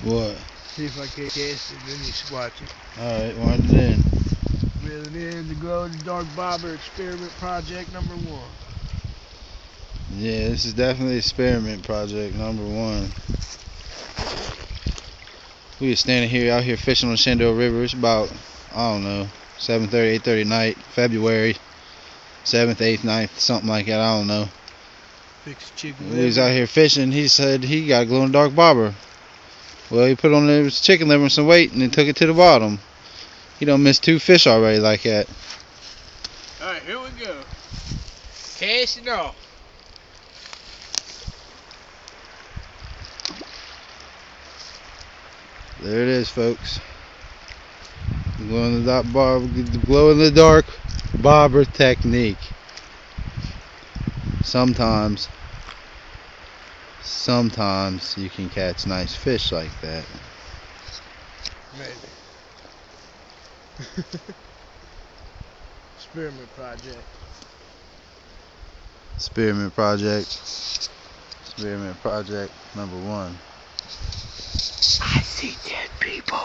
What? See if I can cast it, then you watch it. Alright, wind it in. Reel it in to glow in the dark bobber experiment project number 1. Yeah, this is definitely experiment project number 1. We were standing here out here fishing on the Shenandoah River. It's about, I don't know, 7:30, 8:30 night, February 7th, 8th, 9th, something like that. I don't know. Fix chicken We was liver. out here fishing. He said he got a glow in the dark bobber. Well, he put on his chicken liver and some weight and then took it to the bottom. He done missed 2 fish already like that. Alright, here we go. Casting off. There it is, folks. Glow in the dark bobber technique. Sometimes you can catch nice fish like that. Maybe. Experiment project. Experiment project number 1. I see dead people.